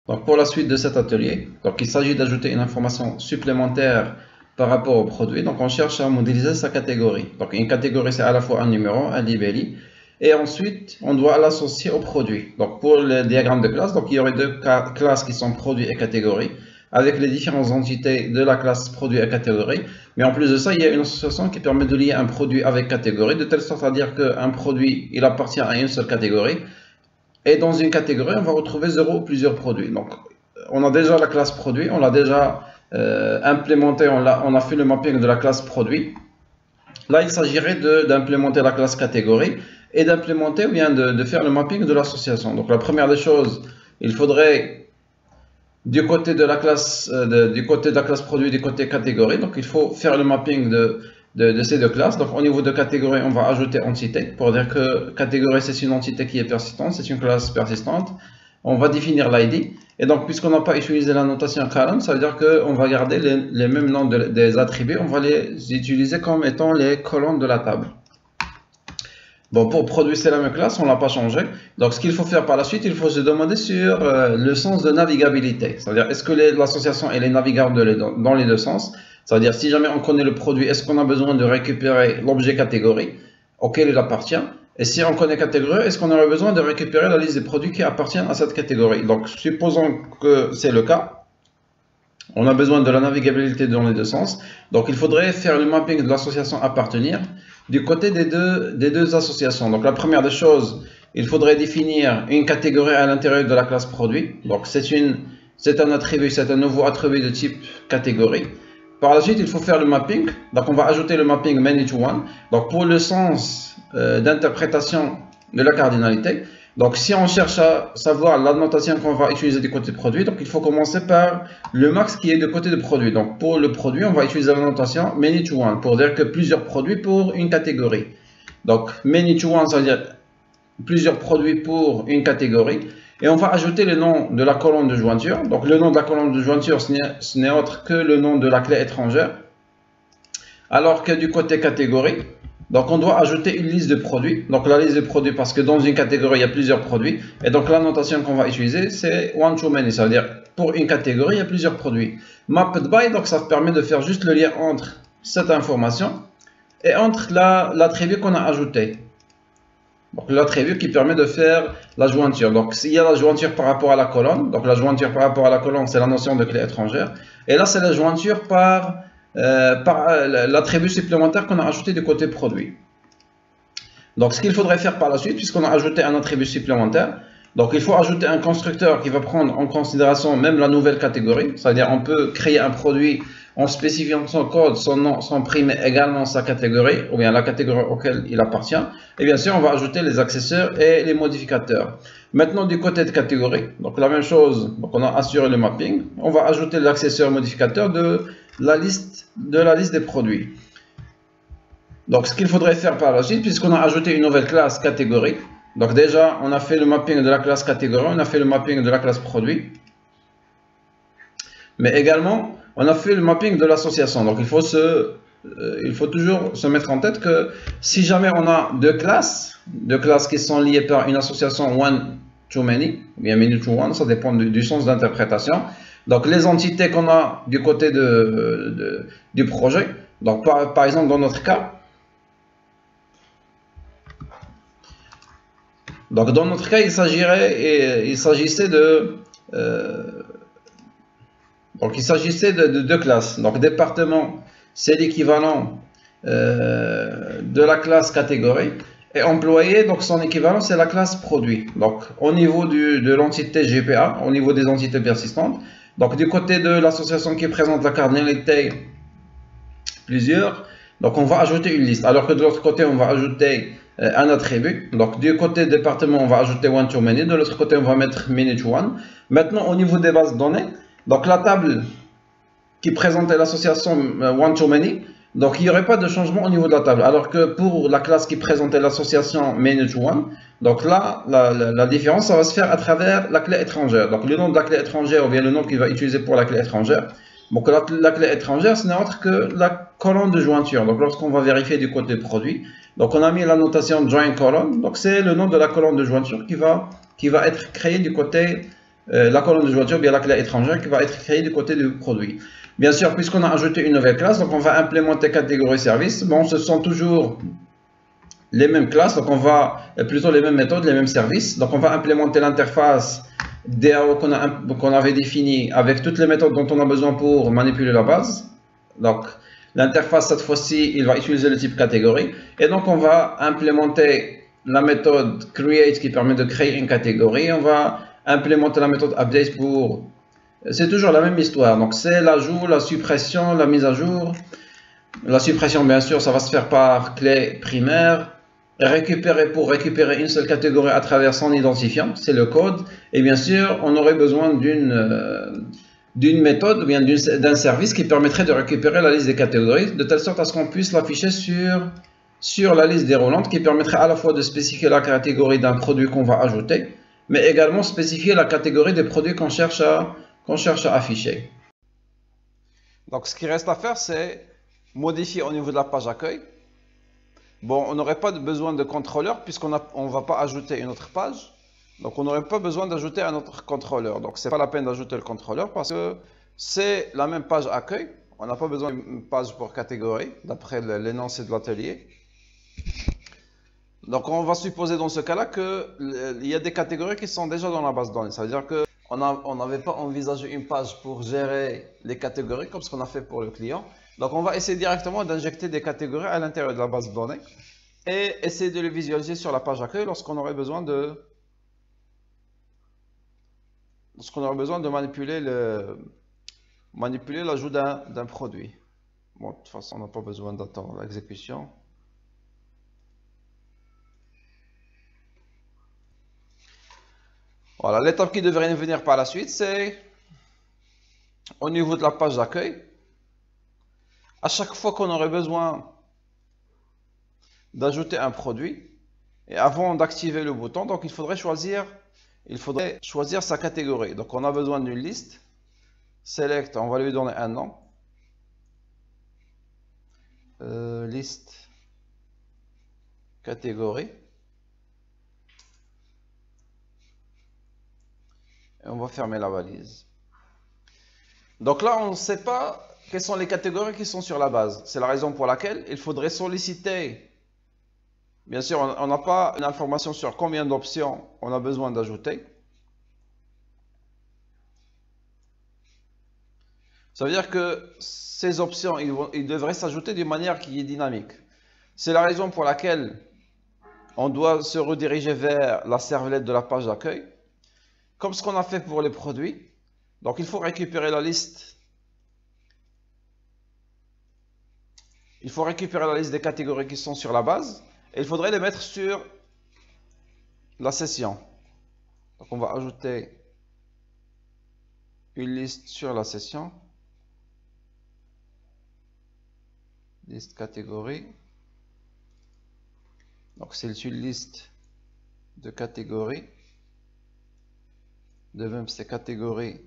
Donc pour la suite de cet atelier, donc il s'agit d'ajouter une information supplémentaire par rapport au produit. Donc on cherche à modéliser sa catégorie. Donc une catégorie, c'est à la fois un numéro, un libellé, et ensuite on doit l'associer au produit. Donc pour le diagramme de classe, donc il y aurait deux classes qui sont produits et catégorie, avec les différentes entités de la classe produit et catégorie. Mais en plus de ça, il y a une association qui permet de lier un produit avec catégorie, de telle sorte à dire qu'un produit, il appartient à une seule catégorie. Et dans une catégorie, on va retrouver 0 ou plusieurs produits. Donc, on a déjà la classe produit, on l'a déjà implémenté, on a fait le mapping de la classe produit. Là, il s'agirait d'implémenter la classe catégorie et d'implémenter ou bien de faire le mapping de l'association. Donc, la première des choses, il faudrait du côté de la classe produit, du côté catégorie. Donc, il faut faire le mapping de ces deux classes. Donc au niveau de catégorie, on va ajouter entité pour dire que catégorie c'est une entité qui est persistante, c'est une classe persistante. On va définir l'ID. Et donc puisqu'on n'a pas utilisé la notation column, ça veut dire qu'on va garder les mêmes noms des attributs, on va les utiliser comme étant les colonnes de la table. Bon, pour produire c'est la même classe, on ne l'a pas changé. Donc ce qu'il faut faire par la suite, il faut se demander sur le sens de navigabilité. C'est-à-dire est-ce que l'association elle est navigable dans les deux sens? C'est-à-dire, si jamais on connaît le produit, est-ce qu'on a besoin de récupérer l'objet catégorie auquel il appartient? Et si on connaît catégorie, est-ce qu'on aurait besoin de récupérer la liste des produits qui appartiennent à cette catégorie? Donc, supposons que c'est le cas, on a besoin de la navigabilité dans les deux sens. Donc, il faudrait faire le mapping de l'association appartenir du côté des deux associations. Donc, la première des choses, il faudrait définir une catégorie à l'intérieur de la classe produit. Donc, c'est un attribut, c'est un nouveau attribut de type catégorie. Par la suite, il faut faire le mapping. Donc, on va ajouter le mapping many to one. Donc, pour le sens d'interprétation de la cardinalité. Donc, si on cherche à savoir la notation qu'on va utiliser du côté produit, donc il faut commencer par le max qui est du côté de produit. Donc, pour le produit, on va utiliser la notation many to one pour dire que plusieurs produits pour une catégorie. Donc, many to one, ça veut dire plusieurs produits pour une catégorie. Et on va ajouter le nom de la colonne de jointure. Donc le nom de la colonne de jointure, ce n'est autre que le nom de la clé étrangère. Alors que du côté catégorie, donc on doit ajouter une liste de produits. Donc la liste de produits, parce que dans une catégorie, il y a plusieurs produits. Et donc la notation qu'on va utiliser, c'est one to many. Ça veut dire pour une catégorie, il y a plusieurs produits. Mapped by, donc ça permet de faire juste le lien entre cette information et entre l'attribut qu'on a ajouté. Donc l'attribut qui permet de faire la jointure. Donc s'il y a la jointure par rapport à la colonne, donc la jointure par rapport à la colonne, c'est la notion de clé étrangère. Et là, c'est la jointure par l'attribut supplémentaire qu'on a ajouté du côté produit. Donc ce qu'il faudrait faire par la suite, puisqu'on a ajouté un attribut supplémentaire, donc il faut ajouter un constructeur qui va prendre en considération même la nouvelle catégorie. C'est-à-dire on peut créer un produit en spécifiant son code, son nom, son prix, mais également sa catégorie, ou bien la catégorie auquel il appartient. Et bien sûr, on va ajouter les accessoires et les modificateurs. Maintenant, du côté de catégorie, donc la même chose, donc on a assuré le mapping, on va ajouter l'accessoire modificateur de la liste des produits. Donc, ce qu'il faudrait faire par la suite, puisqu'on a ajouté une nouvelle classe catégorie, donc déjà, on a fait le mapping de la classe catégorie, on a fait le mapping de la classe produit, mais également, on a fait le mapping de l'association. Donc, il faut toujours se mettre en tête que si jamais on a deux classes qui sont liées par une association one to many, ou bien many to one, ça dépend du sens d'interprétation. Donc, les entités qu'on a du côté du projet, donc par exemple, dans notre cas, il s'agissait de deux classes. Donc, département, c'est l'équivalent de la classe catégorie. Et employé, donc son équivalent, c'est la classe produit. Donc, au niveau de l'entité GPA, au niveau des entités persistantes, donc du côté de l'association qui présente la cardinalité plusieurs, donc on va ajouter une liste. Alors que de l'autre côté, on va ajouter un attribut. Donc, du côté département, on va ajouter one to many. De l'autre côté, on va mettre many to one. Maintenant, au niveau des bases de données, donc la table qui présentait l'association one to many, donc il n'y aurait pas de changement au niveau de la table. Alors que pour la classe qui présentait l'association many to one, donc là, la différence, ça va se faire à travers la clé étrangère. Donc le nom de la clé étrangère, ou bien le nom qu'il va utiliser pour la clé étrangère. Donc la clé étrangère, ce n'est autre que la colonne de jointure. Donc lorsqu'on va vérifier du côté produit, donc on a mis la notation join column. Donc c'est le nom de la colonne de jointure qui va être créée du côté la colonne de jointure, bien la clé étrangère qui va être créée du côté du produit. Bien sûr, puisqu'on a ajouté une nouvelle classe, donc on va implémenter catégorie service. Bon, ce sont toujours les mêmes classes, donc on va plutôt les mêmes méthodes, les mêmes services. Donc on va implémenter l'interface DAO qu'on avait définie avec toutes les méthodes dont on a besoin pour manipuler la base. Donc l'interface cette fois-ci, il va utiliser le type catégorie. Et donc on va implémenter la méthode create qui permet de créer une catégorie. On va implémenter la méthode update pour... C'est toujours la même histoire. Donc c'est l'ajout, la suppression, la mise à jour. La suppression, bien sûr, ça va se faire par clé primaire. Pour récupérer une seule catégorie à travers son identifiant, c'est le code. Et bien sûr, on aurait besoin d'une méthode ou bien d'un service qui permettrait de récupérer la liste des catégories de telle sorte à ce qu'on puisse l'afficher sur la liste déroulante qui permettrait à la fois de spécifier la catégorie d'un produit qu'on va ajouter, mais également spécifier la catégorie des produits qu'on cherche à afficher. Donc ce qui reste à faire, c'est modifier au niveau de la page accueil. Bon, on n'aurait pas besoin de contrôleur puisqu'on ne va pas ajouter une autre page. Donc on n'aurait pas besoin d'ajouter un autre contrôleur. Donc c'est pas la peine d'ajouter le contrôleur parce que c'est la même page accueil. On n'a pas besoin d'une page pour catégorie d'après l'énoncé de l'atelier. Donc on va supposer dans ce cas-là qu'il y a des catégories qui sont déjà dans la base de données. Ça veut dire qu'on n'avait pas envisagé une page pour gérer les catégories comme ce qu'on a fait pour le client. Donc on va essayer directement d'injecter des catégories à l'intérieur de la base de données et essayer de les visualiser sur la page accueil lorsqu'on aurait besoin de manipuler l'ajout d'un produit. Bon, de toute façon, on n'a pas besoin d'attendre l'exécution. Voilà, l'étape qui devrait venir par la suite, c'est au niveau de la page d'accueil. À chaque fois qu'on aurait besoin d'ajouter un produit, et avant d'activer le bouton, donc il faudrait choisir sa catégorie. Donc on a besoin d'une liste. Select, on va lui donner un nom. Liste catégorie. Et on va fermer la valise. Donc là, on ne sait pas quelles sont les catégories qui sont sur la base. C'est la raison pour laquelle il faudrait solliciter. Bien sûr, on n'a pas une information sur combien d'options on a besoin d'ajouter. Ça veut dire que ces options, ils devraient s'ajouter d'une manière qui est dynamique. C'est la raison pour laquelle on doit se rediriger vers la servlette de la page d'accueil. Comme ce qu'on a fait pour les produits. Donc il faut récupérer la liste. Il faut récupérer la liste des catégories qui sont sur la base. Et il faudrait les mettre sur la session. Donc on va ajouter une liste sur la session. Liste catégorie. Donc c'est une liste de catégories. De même c'est catégorie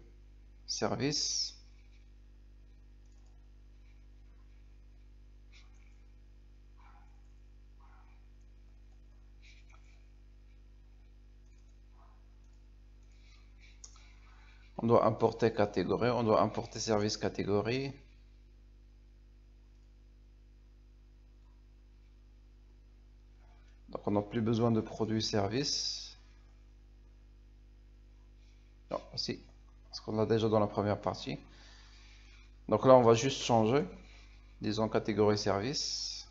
service. On doit importer catégorie, on doit importer service catégorie. Donc on n'a plus besoin de produit service. Non, si, parce qu'on l'a déjà dans la première partie. Donc là on va juste changer, disons catégorie service.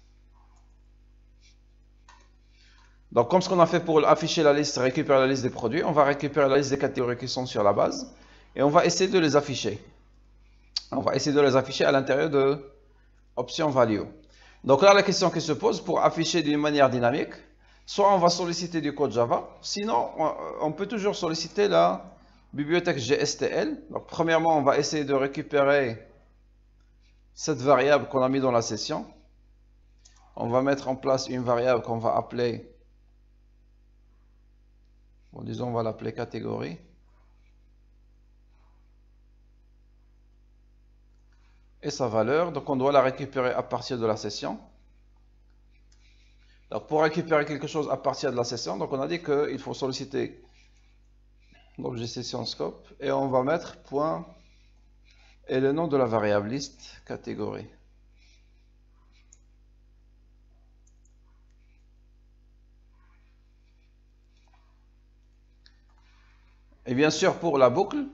Donc comme ce qu'on a fait pour afficher la liste, récupérer la liste des produits, on va récupérer la liste des catégories qui sont sur la base. Et on va essayer de les afficher. On va essayer de les afficher à l'intérieur de option value. Donc là, la question qui se pose pour afficher d'une manière dynamique, soit on va solliciter du code Java, sinon on peut toujours solliciter la bibliothèque GSTL. Donc premièrement, on va essayer de récupérer cette variable qu'on a mis dans la session. On va mettre en place une variable qu'on va appeler, bon, disons on va l'appeler catégorie. Et sa valeur, donc on doit la récupérer à partir de la session. Donc pour récupérer quelque chose à partir de la session, donc on a dit qu'il faut solliciter l'objet session scope, et on va mettre point et le nom de la variable liste catégorie. Et bien sûr, pour la boucle,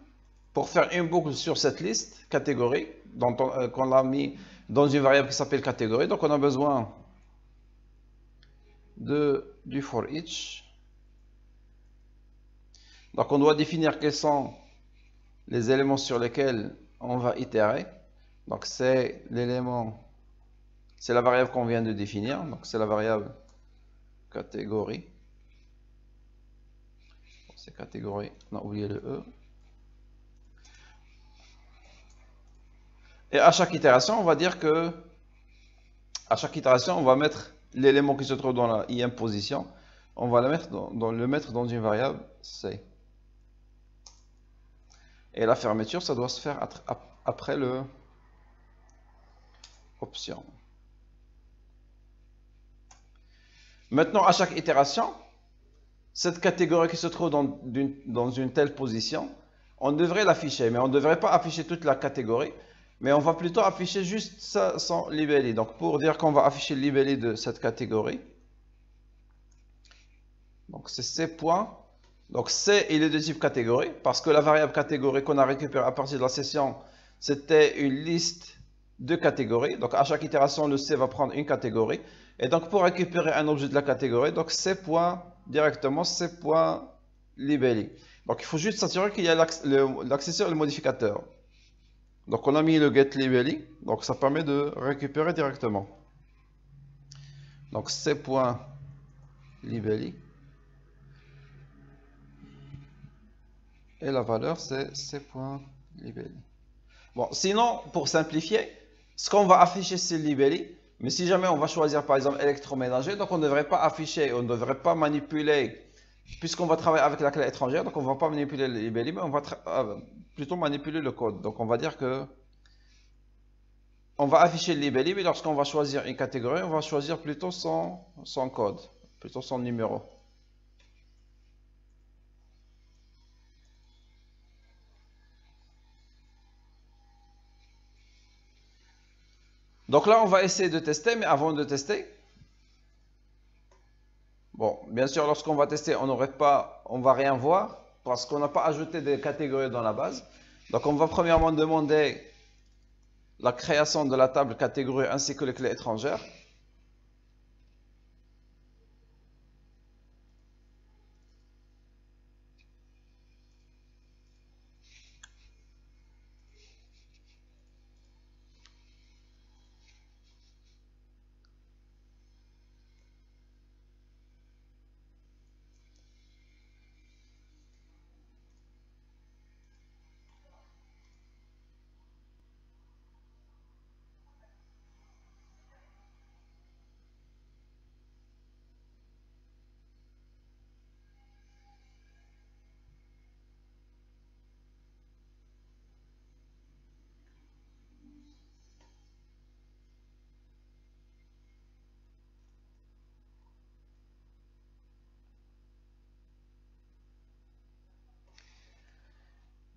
pour faire une boucle sur cette liste catégorie, qu'on a mis dans une variable qui s'appelle catégorie, donc on a besoin du for each. Donc on doit définir quels sont les éléments sur lesquels on va itérer. Donc c'est l'élément, c'est la variable qu'on vient de définir, donc c'est la variable catégorie. C'est catégorie, on a oublié le E. Et à chaque itération, on va dire que à chaque itération, on va mettre l'élément qui se trouve dans la IM position, on va le mettre dans une variable C. Et la fermeture, ça doit se faire après le option. Maintenant, à chaque itération, cette catégorie qui se trouve dans une telle position, on devrait l'afficher, mais on ne devrait pas afficher toute la catégorie, mais on va plutôt afficher juste son libellé. Donc pour dire qu'on va afficher le libellé de cette catégorie, donc c'est C point. Donc C, il est de type catégorie, parce que la variable catégorie qu'on a récupérée à partir de la session, c'était une liste de catégories. Donc à chaque itération, le C va prendre une catégorie. Et donc pour récupérer un objet de la catégorie, donc C point directement, C point libellé. Donc il faut juste s'assurer qu'il y a l'accesseur et le modificateur. Donc on a mis le get libellé, donc ça permet de récupérer directement. Donc C point libellé. Et la valeur c'est C.libellé. Bon, sinon, pour simplifier, ce qu'on va afficher c'est libellé. Mais si jamais on va choisir par exemple électroménager, donc on ne devrait pas afficher, on ne devrait pas manipuler, puisqu'on va travailler avec la clé étrangère, donc on ne va pas manipuler le libellé, mais on va plutôt manipuler le code. Donc on va dire que on va afficher le libellé, mais lorsqu'on va choisir une catégorie, on va choisir plutôt son code, plutôt son numéro. Donc là, on va essayer de tester, mais avant de tester, bon, bien sûr, lorsqu'on va tester, on va rien voir, parce qu'on n'a pas ajouté des catégories dans la base. Donc on va premièrement demander la création de la table catégorie ainsi que les clés étrangères.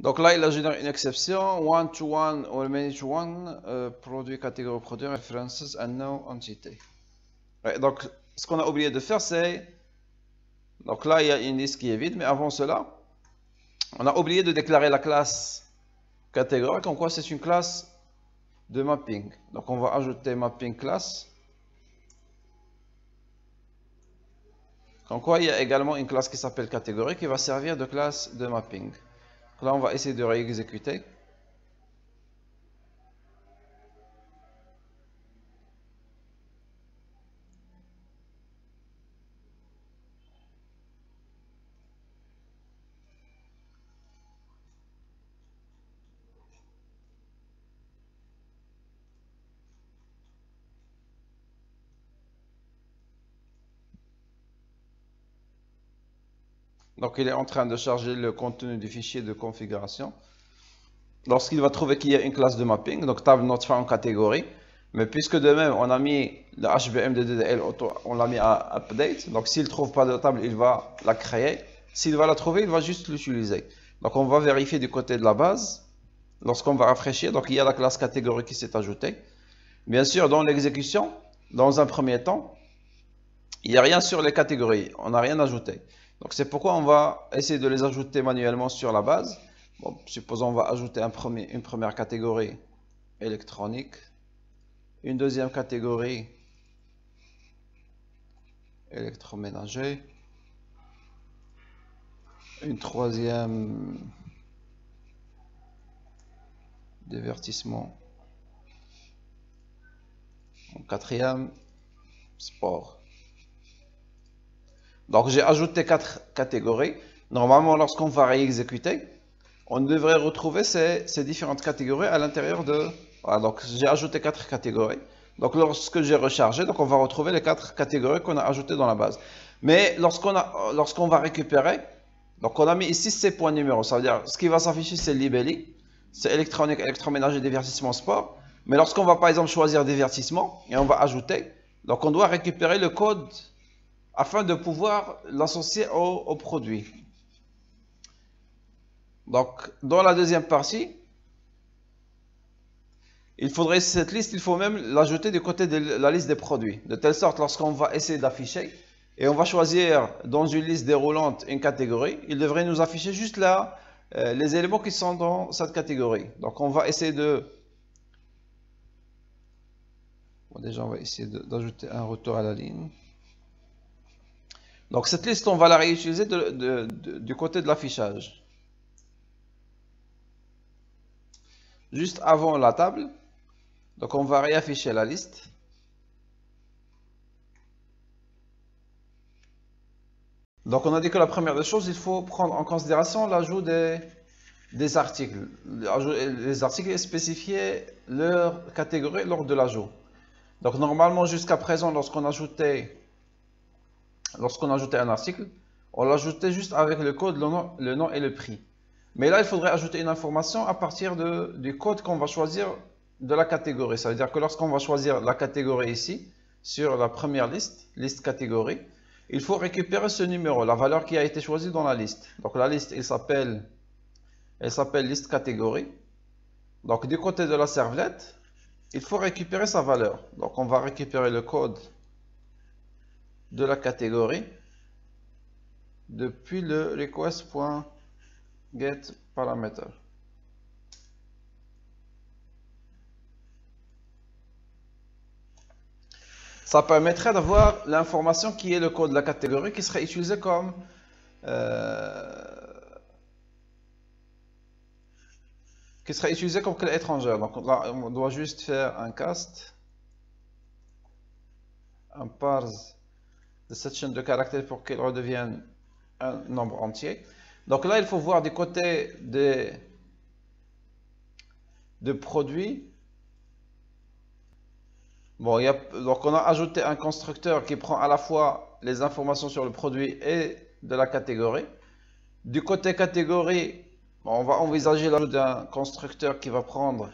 Donc là, il a généré une exception, one-to-one or many-to-one, produit, catégorie, produit, references, and no entity. Ouais, donc, ce qu'on a oublié de faire, c'est... Donc là, il y a une liste qui est vide, mais avant cela, on a oublié de déclarer la classe catégorie, comme quoi c'est une classe de mapping. Donc on va ajouter mapping class. Comme quoi, il y a également une classe qui s'appelle catégorie qui va servir de classe de mapping. Là, on va essayer de réexécuter. Donc, il est en train de charger le contenu du fichier de configuration. Lorsqu'il va trouver qu'il y a une classe de mapping, donc table not found catégorie, mais puisque de même on a mis le HBM de DDL, on l'a mis à update, donc s'il ne trouve pas de table, il va la créer. s'il va la trouver, il va juste l'utiliser. Donc on va vérifier du côté de la base. Lorsqu'on va rafraîchir, donc il y a la classe catégorie qui s'est ajoutée. Bien sûr, dans l'exécution, dans un premier temps, il n'y a rien sur les catégories, on n'a rien ajouté. Donc c'est pourquoi on va essayer de les ajouter manuellement sur la base. Bon, supposons on va ajouter une première catégorie électronique, une deuxième catégorie électroménager, une troisième divertissement, une quatrième sport. Donc j'ai ajouté 4 catégories. Normalement, lorsqu'on va réexécuter, on devrait retrouver ces différentes catégories à l'intérieur de... Voilà, donc j'ai ajouté 4 catégories. Donc lorsque j'ai rechargé, donc on va retrouver les 4 catégories qu'on a ajoutées dans la base. Mais lorsqu'on va récupérer, donc on a mis ici ces points numéros. Ça veut dire ce qui va s'afficher c'est Libelli, c'est électronique, électroménager, divertissement, sport. Mais lorsqu'on va par exemple choisir divertissement et on va ajouter, donc on doit récupérer le code afin de pouvoir l'associer au produit. Donc dans la deuxième partie, il faudrait cette liste, il faut même l'ajouter du côté de la liste des produits. De telle sorte, lorsqu'on va essayer d'afficher, et on va choisir dans une liste déroulante une catégorie, il devrait nous afficher juste là les éléments qui sont dans cette catégorie. Donc on va essayer de... Bon, déjà on va essayer d'ajouter un retour à la ligne. Donc cette liste, on va la réutiliser du côté de l'affichage. Juste avant la table, donc on va réafficher la liste. Donc on a dit que la première des choses, il faut prendre en considération l'ajout des articles. Les articles et spécifier leur catégorie lors de l'ajout. Donc normalement jusqu'à présent, lorsqu'on ajoutait un article, on l'ajoutait juste avec le code, le nom et le prix. Mais là, il faudrait ajouter une information à partir du code qu'on va choisir de la catégorie. Ça veut dire que lorsqu'on va choisir la catégorie ici, sur la première liste catégorie, il faut récupérer ce numéro, la valeur qui a été choisie dans la liste. Donc la liste, elle s'appelle liste catégorie. Donc du côté de la servlette, il faut récupérer sa valeur. Donc on va récupérer le code de la catégorie depuis le request.getParameter. Ça permettrait d'avoir l'information qui est le code de la catégorie qui serait utilisé comme clé étrangère. Donc là, on doit juste faire un cast, un parse de cette chaîne de caractères pour qu'elle redevienne un nombre entier. Donc là, il faut voir du côté de produits. Bon, donc on a ajouté un constructeur qui prend à la fois les informations sur le produit et de la catégorie. Du côté catégorie, on va envisager l'ajout d'un constructeur qui va prendre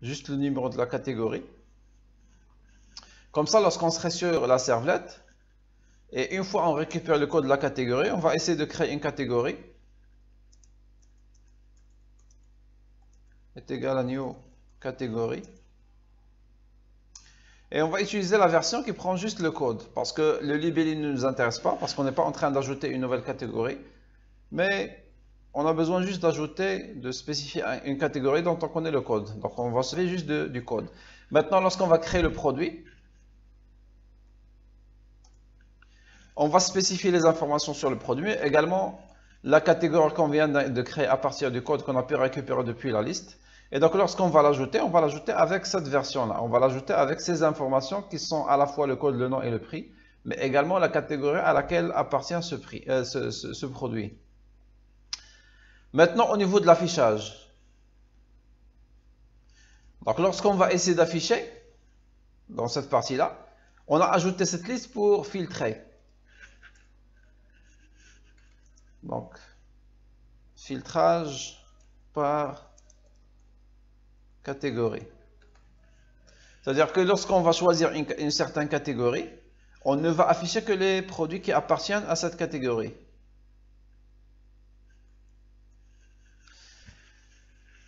juste le numéro de la catégorie. Comme ça, lorsqu'on serait sur la servlette, et une fois on récupère le code de la catégorie, on va essayer de créer une catégorie. Est égal à new catégorie. Et on va utiliser la version qui prend juste le code. Parce que le libelli ne nous intéresse pas, parce qu'on n'est pas en train d'ajouter une nouvelle catégorie. Mais on a besoin juste de spécifier une catégorie dont on connaît le code. Donc on va se faire juste du code. Maintenant, lorsqu'on va créer le produit, on va spécifier les informations sur le produit, mais également la catégorie qu'on vient de créer à partir du code qu'on a pu récupérer depuis la liste. Et donc lorsqu'on va l'ajouter, on va l'ajouter avec cette version-là. On va l'ajouter avec ces informations qui sont à la fois le code, le nom et le prix, mais également la catégorie à laquelle appartient ce produit. Maintenant, au niveau de l'affichage. Donc lorsqu'on va essayer d'afficher, dans cette partie-là, on a ajouté cette liste pour filtrer. Donc, filtrage par catégorie. C'est-à-dire que lorsqu'on va choisir une certaine catégorie, on ne va afficher que les produits qui appartiennent à cette catégorie.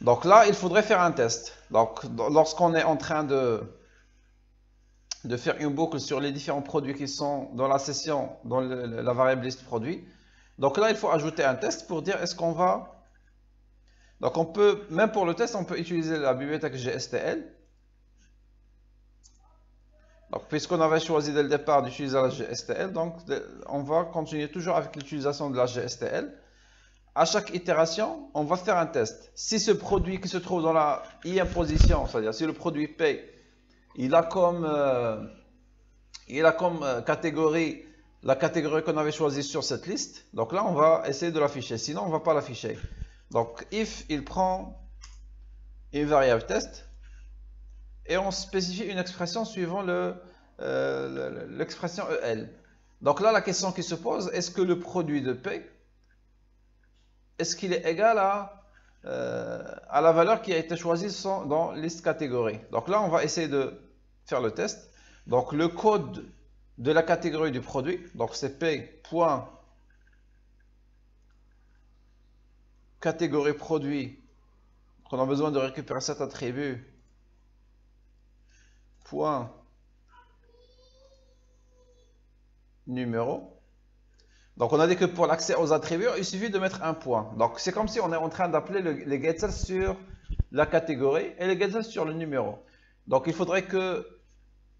Donc là, il faudrait faire un test. Donc lorsqu'on est en train de faire une boucle sur les différents produits qui sont dans la session, dans la variable liste produit. Donc là, il faut ajouter un test pour dire est-ce qu'on va... Donc on peut, même pour le test, on peut utiliser la bibliothèque GSTL. Donc puisqu'on avait choisi dès le départ d'utiliser la GSTL, donc on va continuer toujours avec l'utilisation de la GSTL. À chaque itération, on va faire un test. Si ce produit qui se trouve dans la IM position, c'est-à-dire si le produit P, il a comme catégorie la catégorie qu'on avait choisie sur cette liste, donc là on va essayer de l'afficher, sinon on ne va pas l'afficher. Donc if il prend une variable test et on spécifie une expression suivant l'expression EL. Donc là la question qui se pose, est-ce que le produit de P, est-ce qu'il est égal à la valeur qui a été choisie dans liste catégorie? Donc là on va essayer de faire le test. Donc le code de la catégorie du produit, donc c'est P.catégorie produit. Donc on a besoin de récupérer cet attribut. Point numéro. Donc on a dit que pour l'accès aux attributs, il suffit de mettre un point. Donc c'est comme si on est en train d'appeler les getters sur la catégorie et les getters sur le numéro. Donc il faudrait que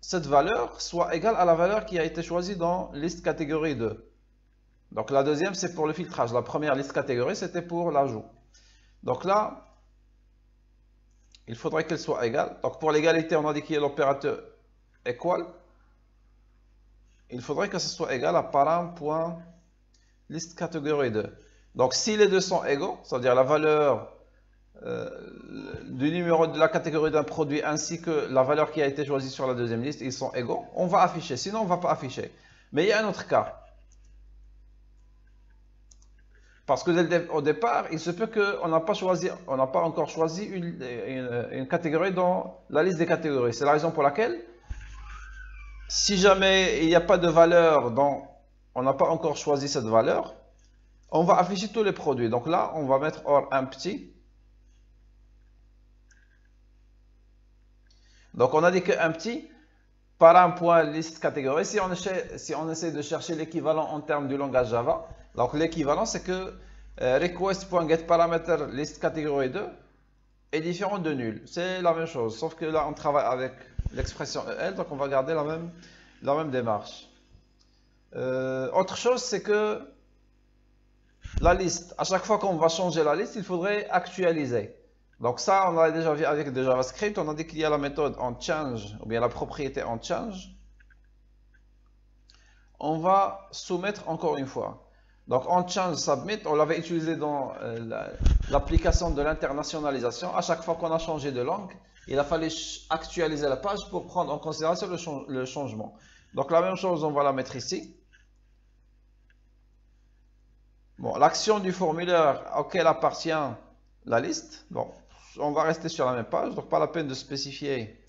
cette valeur soit égale à la valeur qui a été choisie dans liste catégorie 2. Donc la deuxième, c'est pour le filtrage. La première liste catégorie, c'était pour l'ajout. Donc là, il faudrait qu'elle soit égale. Donc pour l'égalité, on a dit qu'il y a l'opérateur equal. Il faudrait que ce soit égal à param.liste catégorie 2. Donc si les deux sont égaux, c'est-à-dire la valeur du numéro de la catégorie d'un produit ainsi que la valeur qui a été choisie sur la deuxième liste, ils sont égaux, on va afficher, sinon on ne va pas afficher. Mais il y a un autre cas. Parce que au départ, il se peut qu'on n'a pas encore choisi une catégorie dans la liste des catégories. C'est la raison pour laquelle, si jamais il n'y a pas de valeur dont on n'a pas encore choisi cette valeur, on va afficher tous les produits. Donc là, on va mettre or empty. Donc on a dit que empty par un point liste catégorie. Si on essaie de chercher l'équivalent en termes du langage Java, donc l'équivalent c'est que request.getParameter list catégorie 2 est différent de nul. C'est la même chose, sauf que là on travaille avec l'expression EL, donc on va garder la même démarche. Autre chose, c'est que la liste, à chaque fois qu'on va changer la liste, il faudrait actualiser. Donc ça, on l'a déjà vu avec de JavaScript, on a dit qu'il y a la méthode onChange, ou bien la propriété onChange. On va soumettre encore une fois. Donc onChange submit, on l'avait utilisé dans l'application de l'internationalisation. À chaque fois qu'on a changé de langue, il a fallu actualiser la page pour prendre en considération le changement. Donc la même chose, on va la mettre ici. Bon, l'action du formulaire auquel appartient la liste, bon, on va rester sur la même page, donc pas la peine de spécifier.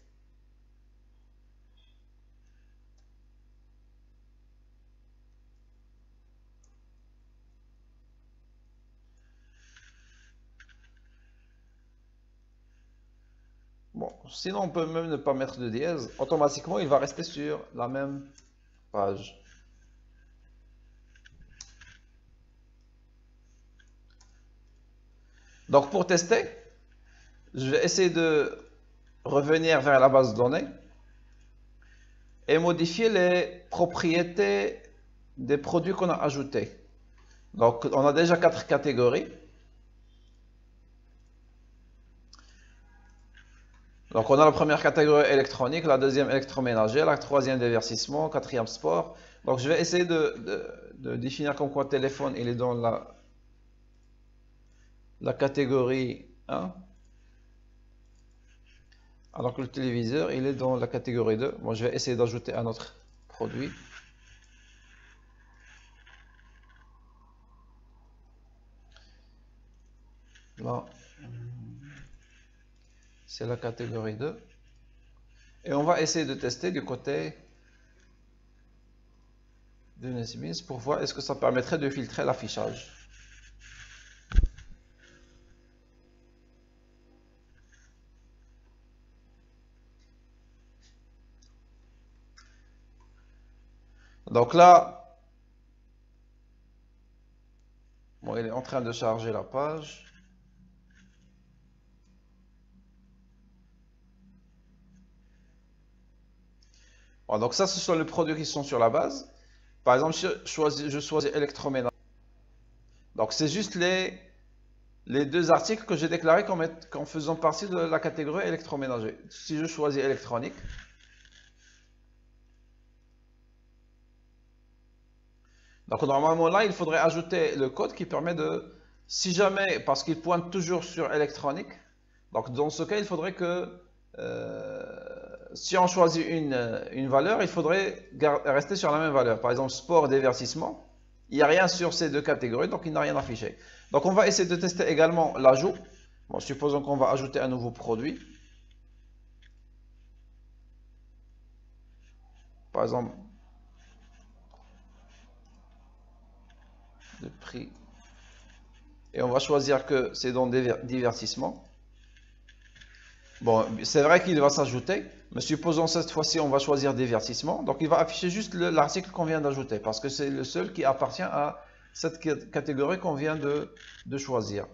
Bon, sinon on peut même ne pas mettre de dièse, automatiquement il va rester sur la même page. Donc pour tester, je vais essayer de revenir vers la base de données et modifier les propriétés des produits qu'on a ajoutés. Donc on a déjà 4 catégories. Donc on a la première catégorie électronique, la deuxième électroménager, la troisième divertissement, quatrième sport. Donc je vais essayer de définir comme quoi téléphone il est dans la catégorie 1. Alors que le téléviseur il est dans la catégorie 2. Moi je vais essayer d'ajouter un autre produit. Là, c'est la catégorie 2. Et on va essayer de tester du côté de NetBeans pour voir est-ce que ça permettrait de filtrer l'affichage. Donc là, bon, il est en train de charger la page. Bon, donc ça, ce sont les produits qui sont sur la base. Par exemple, je choisis électroménager. Donc c'est juste les deux articles que j'ai déclarés comme faisant partie de la catégorie électroménager. Si je choisis électronique, donc normalement là, il faudrait ajouter le code qui permet de, si jamais, parce qu'il pointe toujours sur électronique, donc dans ce cas, il faudrait que, si on choisit une valeur, il faudrait rester sur la même valeur. Par exemple, sport, divertissement, il n'y a rien sur ces deux catégories, donc il n'a rien affiché. Donc on va essayer de tester également l'ajout. Bon, supposons qu'on va ajouter un nouveau produit. Par exemple, le prix. Et on va choisir que c'est dans divertissement. Bon, c'est vrai qu'il va s'ajouter, mais supposons cette fois-ci on va choisir divertissement. Donc il va afficher juste l'article qu'on vient d'ajouter, parce que c'est le seul qui appartient à cette catégorie qu'on vient de choisir.